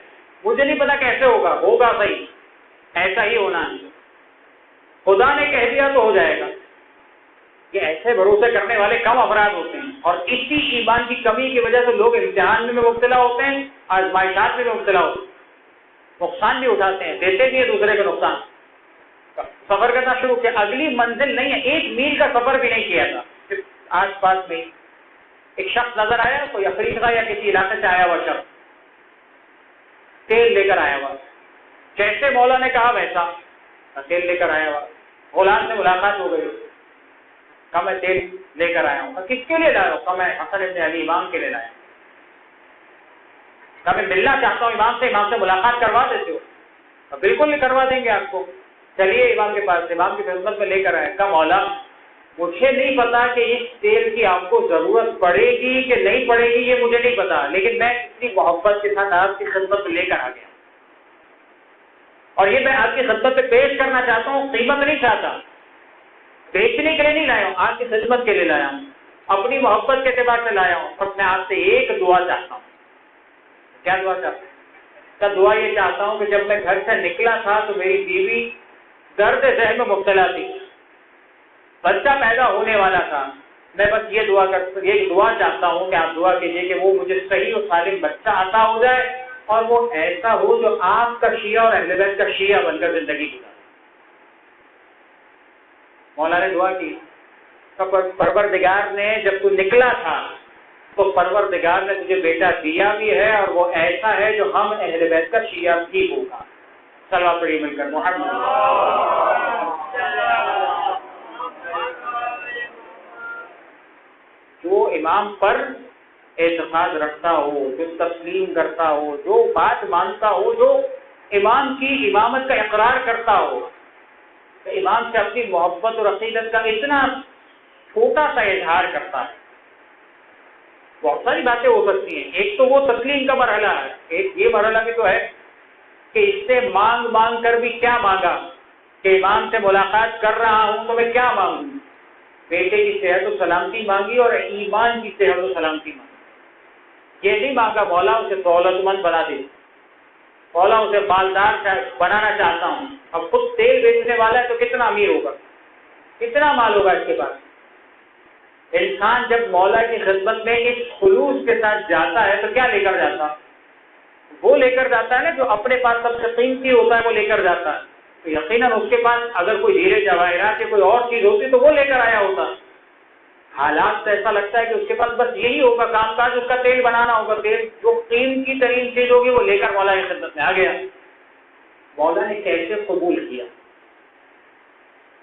[SPEAKER 1] مجھے نہیں پتا کیسے ہوگا، ہوگا صحیح، ایسا ہی ہونا ہے. خدا نے کہہ دیا تو ہو جائے گا. یہ ایسے بھروسے کرنے والے کم افراد ہوتے ہیں، اور اسی ایمان کی کمی کی وجہ سے لوگ امتحان میں مبتلا ہوتے ہیں، آزمائشات میں مبتلا ہوتے ہیں، نقصان بھی اٹھاتے ہیں، دیتے بھی ہیں دوسرے کا نقصان. سفر کرنا شروع کیا، اگلی منزل نہیں ہے، 1 میل کا سفر بھی نہیں کیا تھا، صرف آس پاس میں ایک شخص نظر آیا، کوئی افریقہ یا کسی علاقے سے آیا ہوا شخص، تیل لے کر آیا ہوا. جیسے مولا نے کہا ویسا تیل لے کر آیا ہوا. غلام سے ملاقات ہو گئی، کہا میں تیل لے کر آیا ہوں. کس کے لیے لایا ہوں؟ کہا میں حسن ابن علی امام کے لیے لایا ہوں. کہا میں ملنا چاہتا ہوں امام سے ملاقات کروا دیتے ہو؟ بالکل کروا دیں گے آپ کو. چلیے امام کے پاس، امام کی خدمت میں لے کر آئے. کہا مولا مجھے نہیں پتا کہ اس تیل کی آپ کو ضرورت پڑے گی کہ نہیں پڑے گی، یہ مجھے نہیں پتا، لیکن میں اتنی محبت کے ساتھ آپ کی خدمت میں لے کر آ گیا. اور یہ میں آپ کی خدمت پہ پیش کرنا چاہتا ہوں، قیمت نہیں چاہتا، بیچنے کے لیے نہیں لایا ہوں، آپ کی خدمت کے لیے لایا ہوں، اپنی محبت کے اعتبار سے لایا ہوں. بس میں آپ سے ایک دعا چاہتا ہوں. کیا دعا چاہتا ہوں؟ کا دعا یہ چاہتا ہوں کہ جب میں گھر سے نکلا تھا تو میری بیوی درد ذہن میں مبتلا تھی، بچہ پیدا ہونے والا تھا. میں بس یہ دعا چاہتا ہوں کہ آپ دعا کیجیے کہ وہ مجھے صحیح اور سالم بچہ عطا ہو جائے، اور وہ ایسا ہو جو آپ کا شیعہ اور اہل بیت کا شیعہ بن کر زندگی گزارے. مولا نے دعا کی، پروردگار نے جب تو نکلا تھا تو پروردگار نے تجھے بیٹا دیا بھی ہے، اور وہ ایسا ہے جو ہم اہل بیت کا شیعہ بھی ہوگا. صلوات پڑھی مل کر محمد. جو امام پر اعتقاد رکھتا ہو، جو تسلیم کرتا ہو، جو بات مانتا ہو، جو امام کی امامت کا اقرار کرتا ہو، تو امام سے اپنی محبت اور عقیدت کا اتنا چھوٹا سا اظہار کرتا ہے. بہت ساری باتیں ہو سکتی ہیں. ایک تو وہ تسلیم کا مرحلہ ہے، ایک یہ مرحلہ بھی تو ہے کہ اس سے مانگ کر بھی کیا مانگا، کہ امام سے ملاقات کر رہا ہوں تو میں کیا مانگوں؟ بیٹے کی صحت و سلامتی مانگی اور ایمان کی صحت و سلامتی مانگی. یہ نہیں مانگا مولا اسے دولت مند بنا دے، مولا اسے مالدار بنانا چاہتا ہوں. اب خود تیل بیچنے والا ہے تو کتنا امیر ہوگا، کتنا مال ہوگا اس کے پاس. انسان جب مولا کی خدمت میں اس خلوص کے ساتھ جاتا ہے تو کیا لے کر جاتا؟ وہ لے کر جاتا ہے نا جو اپنے پاس سب سے قیمتی ہوتا ہے، وہ لے کر جاتا ہے. تو یقیناً اس کے پاس اگر کوئی ہیرے جواہرات یا کوئی اور چیز ہوتی تو وہ لے کر آیا ہوتا. حالات سے ایسا لگتا ہے کہ اس کے پاس بس یہی ہوگا کام کاج، اس کا تیل بنانا ہوگا، تیل جو قیمتی ترین چیز ہوگی وہ لے کر مولا کی خدمت میں آ گیا. مولا نے کیسے قبول کیا؟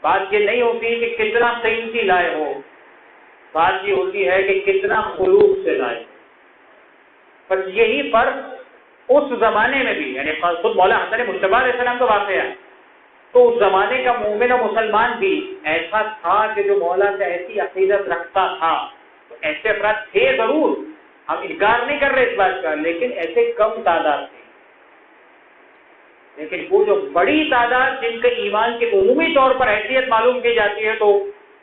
[SPEAKER 1] بات یہ نہیں ہوتی کہ کتنا قیمتی لائے ہو، بات یہ ہوتی ہے کہ کتنا خلوص سے لائے. بس یہی فرق اس زمانے میں بھی، یعنی خود مولا حسن مجتبی علیہ السلام کا واقعہ ہے، تو اس زمانے کا مومن و مسلمان بھی ایسا تھا کہ جو مولا سے ایسی عقیدت رکھتا تھا. تو ایسے افراد تھے ضرور، ہم انکار نہیں کر رہے اس بات کا، لیکن ایسے کم تعداد تھے. لیکن وہ جو بڑی تعداد جن کے ایمان کے عمومی طور پر حیثیت معلوم کی جاتی ہے، تو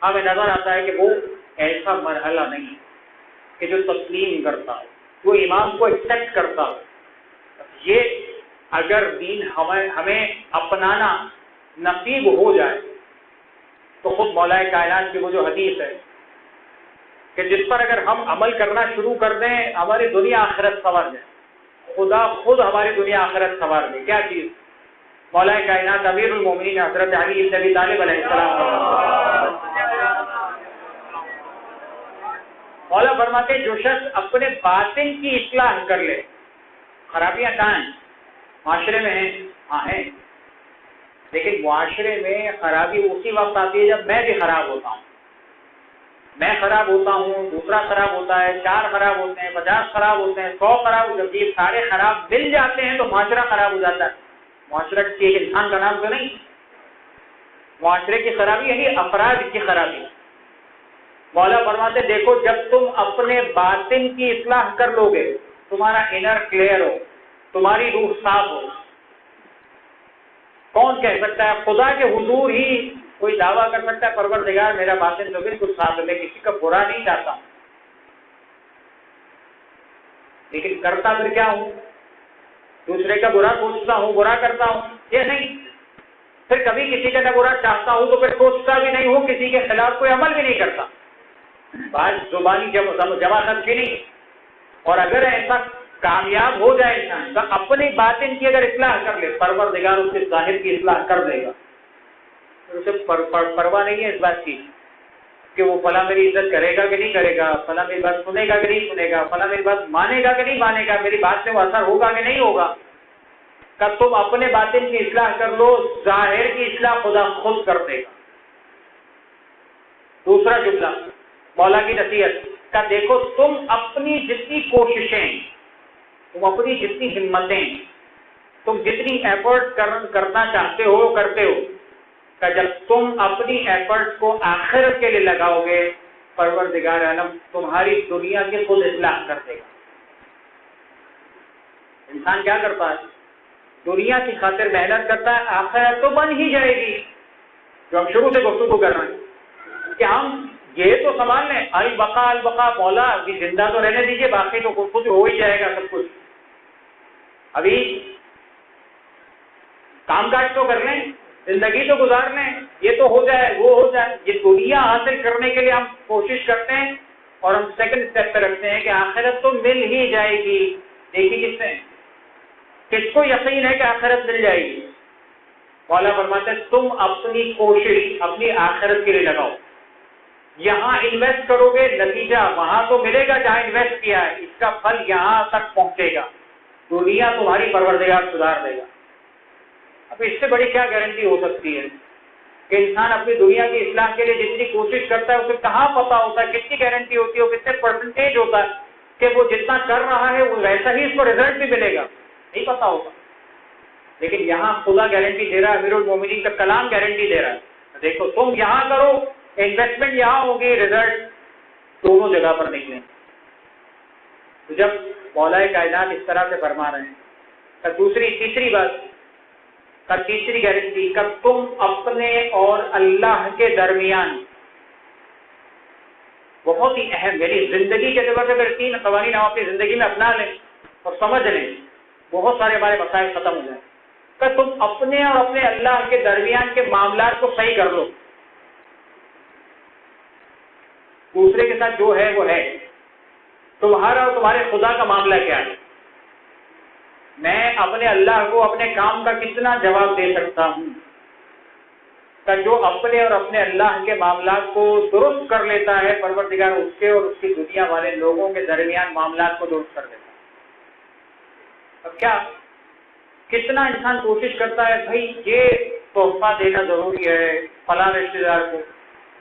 [SPEAKER 1] ہمیں نظر آتا ہے کہ وہ ایسا مرحلہ نہیں کہ جو تسلیم کرتا ہو، وہ امام کو ایکسپٹ کرتا ہو. یہ اگر دین ہمیں اپنانا نصیب ہو جائے تو خود مولا کائنات کی وہ جو حدیث ہے کہ جس پر اگر ہم عمل کرنا شروع کر دیں ہماری دنیا آخرت سنور جائے. خدا خود ہماری دنیا آخرت سنوار دے. کیا چیز؟ مولا کائنات امیر المومنین حضرت علی بن ابی طالب علیہ السلام. مولا فرماتے جو شخص اپنے باطن کی اصلاح کر لے. خرابیاں کہاں ہیں؟ معاشرے میں ہیں، ہاں ہیں، لیکن معاشرے میں خرابی اسی وقت آتی ہے جب میں بھی خراب ہوتا ہوں. میں خراب ہوتا ہوں، دوسرا خراب ہوتا ہے، 4 خراب ہوتے ہیں، 50 خراب ہوتے ہیں، 100 خراب ہو جاتی ہے. سارے خراب مل جاتے ہیں تو معاشرہ خراب ہو جاتا ہے. معاشرہ کسی ایک انسان کا نام تو نہیں. معاشرے کی خرابی یعنی افراد کی خرابی. مولا فرماتے دیکھو جب تم اپنے باطن کی اصلاح کر لو گے، تمہارا انر کلیئر ہو، تمہاری روح صاف ہو. کون کہہ سکتا ہے؟ خدا کے حضور ہی کوئی دعویٰ کر سکتا ہے پروردگار میرا باطن تو بالکل صاف ہے، میں کسی کا برا نہیں چاہتا ہوں. لیکن کرتا پھر کیا ہوں؟ دوسرے کا برا سوچتا ہوں، برا کرتا ہوں. یہ نہیں، پھر کبھی کسی کا نہ برا چاہتا ہوں تو پھر سوچتا بھی نہیں ہوں، کسی کے خلاف کوئی عمل بھی نہیں کرتا. بات زبانی جماعت کی نہیں. اور اگر ایسا کامیاب ہو جائے انسان تو اپنی باطن کی اگر اصلاح کر لے، پروردگار اس کے ظاہر کی اصلاح کر دے گا. اسے پرواہ نہیں ہے اس بات کی کہ وہ فلاں میری عزت کرے گا کہ نہیں کرے گا، فلاں میری بات سنے گا کہ نہیں سنے گا، فلاں میری بات مانے گا کہ نہیں مانے گا، میری بات سے وہ اثر ہوگا کہ نہیں ہوگا. کہ تم اپنے باطن کی اصلاح کر لو، ظاہر کی اصلاح خدا خود کر دے گا. دوسرا جملہ مولا کی نصیحت کا دیکھو تم اپنی جتنی کوششیں، تم اپنی جتنی ہمتیں، تم جتنی ایفرٹ کرنا چاہتے ہو کرتے ہو، کہ جب تم اپنی ایفرٹ کو آخرت کے لیے لگاؤ گے پروردگار عالم تمہاری دنیا کی خود اصلاح کر دے گا. انسان کیا کرتا ہے؟ دنیا کی خاطر محنت کرتا ہے، آخرت تو بن ہی جائے گی. جو ہم شروع سے گفتگو کر رہے ہیں کہ ہم یہ تو سنبھال لیں، البقاء البقاء، مولا ابھی زندہ تو رہنے دیجیے، باقی تو کچھ ہو ہی جائے گا سب کچھ. ابھی کام کاج تو کر لیں، زندگی تو گزار لیں، یہ تو ہو جائے وہ ہو جائے. یہ دنیا حاصل کرنے کے لیے ہم کوشش کرتے ہیں اور ہم سیکنڈ اسٹیپ پہ رکھتے ہیں کہ آخرت تو مل ہی جائے گی. دیکھیے کس کو یقین ہے کہ آخرت مل جائے گی؟ مولا فرماتے ہیں تم اپنی کوشش اپنی آخرت کے لیے لگاؤ. یہاں انویسٹ کرو گے، نتیجہ وہاں تو ملے گا جہاں انویسٹ کیا ہے، اس کا پھل یہاں تک پہنچے گا. دنیا تمہاری پروردگار سدھار دے گا. اب اس سے بڑی کیا گارنٹی ہو سکتی ہے کہ انسان اپنی دنیا کی اصلاح کے لیے جتنی کوشش کرتا ہے اسے کہاں پتا ہوتا ہے، کتنی گارنٹی ہوتی ہے، وہ کتنے پرسنٹیج ہوتا ہے کہ وہ جتنا کر رہا ہے وہ ویسا ہی اس کو رزلٹ بھی ملے گا، نہیں پتا ہوگا. لیکن یہاں خدا گارنٹی دے رہا ہے، امیر المومنین کا کلام گارنٹی دے رہا ہے. دیکھو تم یہاں کرو، انویسٹمنٹ یہاں ہوگی، رزلٹ دونوں جگہ پر نکلیں. تو جب مولا کائنات اس طرح سے فرما رہے ہیں، تیسری بات کا تیسری گارنٹی کہ تم اپنے اور اللہ کے درمیان، بہت ہی اہم، یعنی زندگی کے اعتبار سے اگر 3 قوانین ہم اپنی زندگی میں اپنا لیں اور سمجھ لیں، بہت سارے ہمارے مسائل ختم ہو جائیں. کہ تم اپنے اور اپنے اللہ کے درمیان کے معاملات کو صحیح کر لو. دوسرے کے ساتھ جو ہے وہ ہے، تمہارا اور تمہارے خدا کا معاملہ کیا ہے، میں اپنے اللہ کو اپنے کام کا کتنا جواب دے سکتا ہوں. کہ جو اپنے اور اپنے اللہ کے معاملات کو درست کر لیتا ہے، پروردگار اس کے اور اس کی دنیا والے لوگوں کے درمیان معاملات کو درست کر دیتا ہے. اب کیا کتنا انسان کوشش کرتا ہے، بھائی یہ تحفہ دینا ضروری ہے فلاں رشتے دار کو،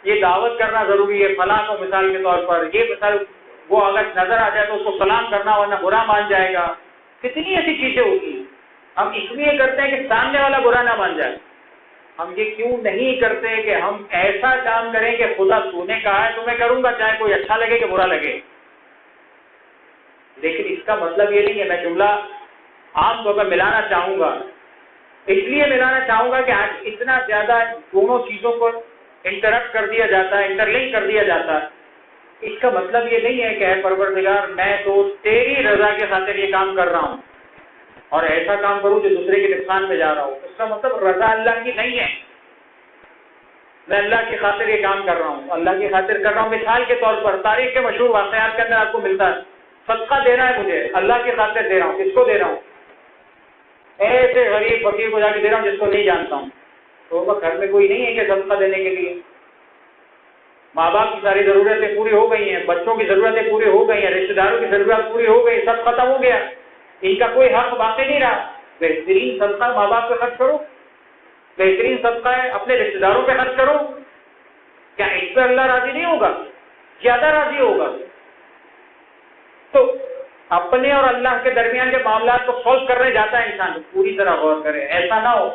[SPEAKER 1] یہ دعوت کرنا ضروری ہے فلاں کو، مثال کے طور پر یہ مثال وہ اگر نظر آ جائے تو اس کو سلام کرنا ورنہ برا مان جائے گا. کتنی ایسی چیزیں ہوتی ہیں. ہم اس لیے کرتے ہیں کہ سامنے والا برا نہ مان جائے. ہم یہ کیوں نہیں کرتے کہ ہم ایسا کام کریں کہ خدا تو نے کہا ہے تو میں کروں گا، چاہے کوئی اچھا لگے کہ برا لگے. لیکن اس کا مطلب یہ نہیں ہے، میں جملہ عام طور پر ملانا چاہوں گا، اس لیے ملانا چاہوں گا کہ آج اتنا زیادہ دونوں چیزوں کو انٹرپٹ کر دیا جاتا ہے، انٹرلنک کر دیا جاتا ہے. اس کا مطلب یہ نہیں ہے کہ اے پروردگار میں تو تیری رضا کے خاطر یہ کام کر رہا ہوں اور ایسا کام کروں جو دوسرے کے نقصان میں جا رہا ہوں. اس کا مطلب رضا اللہ کی نہیں ہے، میں اللہ کی خاطر یہ کام کر رہا ہوں، اللہ کی خاطر کر رہا ہوں. مثال کے طور پر تاریخ کے مشہور واقعات کے اندر آپ کو ملتا ہے، صدقہ دینا ہے مجھے، اللہ کی خاطر دے رہا ہوں. کس کو دے رہا ہوں؟ ایسے غریب فقیر کو جا کے دے رہا ہوں جس کو نہیں جانتا ہوں. تو گھر میں کوئی نہیں ہے کہ صدقہ دینے کے لیے. ماں باپ کی ساری ضرورتیں پوری ہو گئی ہیں، بچوں کی ضرورتیں پوری ہو گئی ہیں، رشتے داروں کی ضرورت پوری ہو گئی، سب ختم ہو گیا، ان کا کوئی حق باقی نہیں رہا. بہترین صدقہ ماں باپ پہ خرچ کرو، بہترین صدقہ ہے اپنے رشتے داروں پہ خرچ کرو. کیا اس پہ اللہ راضی نہیں ہوگا؟ زیادہ راضی ہوگا. تو اپنے اور اللہ کے درمیان کے معاملات کو سولو کرنے جاتا ہے انسان، پوری طرح غور کرے. ایسا نہ ہو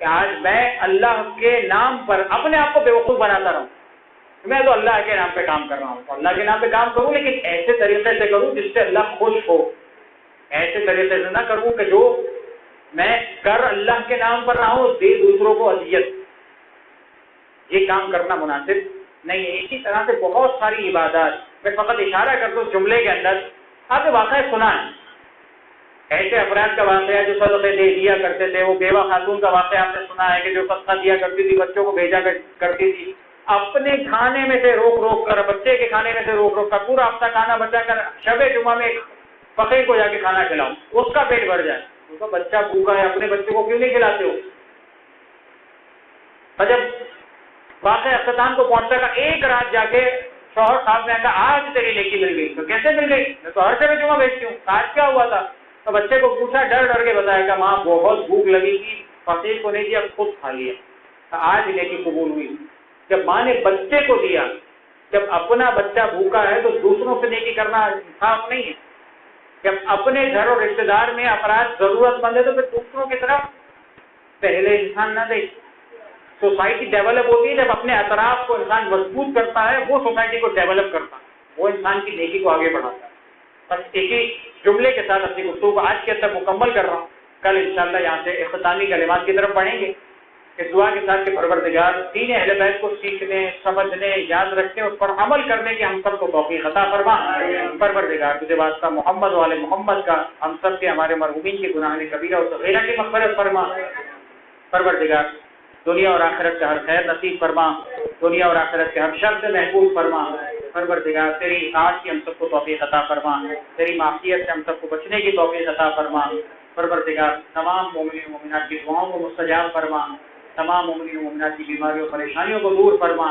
[SPEAKER 1] کہ آج میں اللہ کے نام پر اپنے آپ کو بیوقوف بناتا رہوں. میں تو اللہ کے نام پہ کام کر رہا ہوں، اللہ کے نام پہ کام کروں لیکن ایسے طریقے سے کروں جس سے اللہ خوش ہو. ایسے طریقے سے نہ کروں کہ جو میں کر اللہ کے نام پر رہا ہوں دے دوسروں کو اذیت. یہ کام کرنا مناسب نہیں ہے. اسی طرح سے بہت ساری عبادات، میں فقط اشارہ کرتا ہوں جملے کے اندر. آپ نے واقعہ سنا ہے ایسے افراد کا واقعہ جو صدقے دے دیا کرتے تھے، وہ بیوہ خاتون کا واقعہ آپ نے سنا ہے کہ جو صدقہ دیا کرتی تھی، بچوں کو بھیجا کرتی تھی، اپنے کھانے میں سے روک روک کر، بچے کے کھانے میں سے روک روک کر پورا ہفتہ کھانا بچا کر شب جمعہ میں ایک فقیر کو جا کے کھانا کھلاؤں، اس کا پیٹ بھر جائے. اس کا بچہ بھوکا ہے، اپنے بچے کو کیوں نہیں کھلاتے ہو؟ اور جب واقعہ اختتام کو پہنچتا تھا، ایک رات جا کے شوہر صاحب نے کہا آج تیری نیکی مل گئی. تو کیسے مل گئی؟ میں تو ہر شب جمعہ بھیجتی ہوں. آج کیا ہوا تھا؟ تو بچے کو پوچھا، ڈر ڈر کے بتایا کہ ماں بہت بھوک لگی تھی، فقیر کو نہیں دیا، خود کھا لیا. آج نیکی قبول ہوئی. جب ماں نے بچے کو دیا، جب اپنا بچہ بھوکا ہے تو دوسروں سے نیکی کرنا انصاف نہیں ہے. جب اپنے گھر اور رشتے دار میں افراد ضرورت مند ہے تو پھر دوسروں کی طرف پہلے انسان نہ دے. سوسائٹی ڈیولپ ہوتی ہے جب اپنے اطراف کو انسان مضبوط کرتا ہے، وہ سوسائٹی کو ڈیولپ کرتا ہے، وہ انسان کی نیکی کو آگے بڑھاتا ہے. بس ایک ہی جملے کے ساتھ اپنی گفتگو کو آج کے اندر مکمل کر رہا ہوں کل انشاءاللہ یہاں سے اختتامی کلمات کی طرف بڑھیں گے، اس دعا کے ساتھ کہ پروردگار دین اہل بیت کو سیکھنے، سمجھنے، یاد رکھنے، اس پر عمل کرنے کی ہم سب کو توفیق عطا فرما۔ پروردگار تجھے واسطہ محمد والے محمد کا ہم سب کے، ہمارے مرحومین کی گناہ کبیرہ و صغیرہ کی مغفرت فرما۔ پروردگار دنیا اور آخرت کا ہر خیر نصیب فرما، دنیا اور آخرت کے ہر شر سے محفوظ فرما۔ پروردگار تیری اطاعت کی ہم سب کو توفیق عطا فرما، تیری معصیت سے ہم سب کو بچنے کی توفیق عطا فرما۔ پروردگار تمام مومنین و مومنات کی دعاؤں کو مستجاب فرما، تمام مومنین و مومنات کی بیماریوں پریشانیوں کو دور فرما،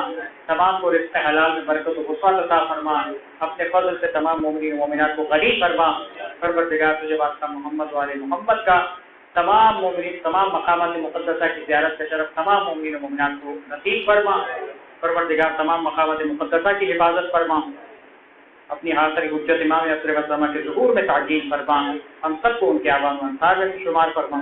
[SPEAKER 1] تمام کو رزق حلال میں برکت و وسعت عطا فرما، اپنے فضل سے تمام مومنین و مومنات کو غنی فرما۔ پروردگار تجھے واسطہ محمد والے محمد کا تمام مومنین، تمام مقامات مقدسہ کی زیارت کا شرف تمام مومنین و مومنات کو نصیب فرما۔ پروردگار تمام مقامات مقدسہ کی حفاظت فرما، اپنی حاضر حجت امام عصر و زماں کے ظہور میں تعجیل فرما، ہم سب کو ان کے عوام و انصار میں شمار فرما۔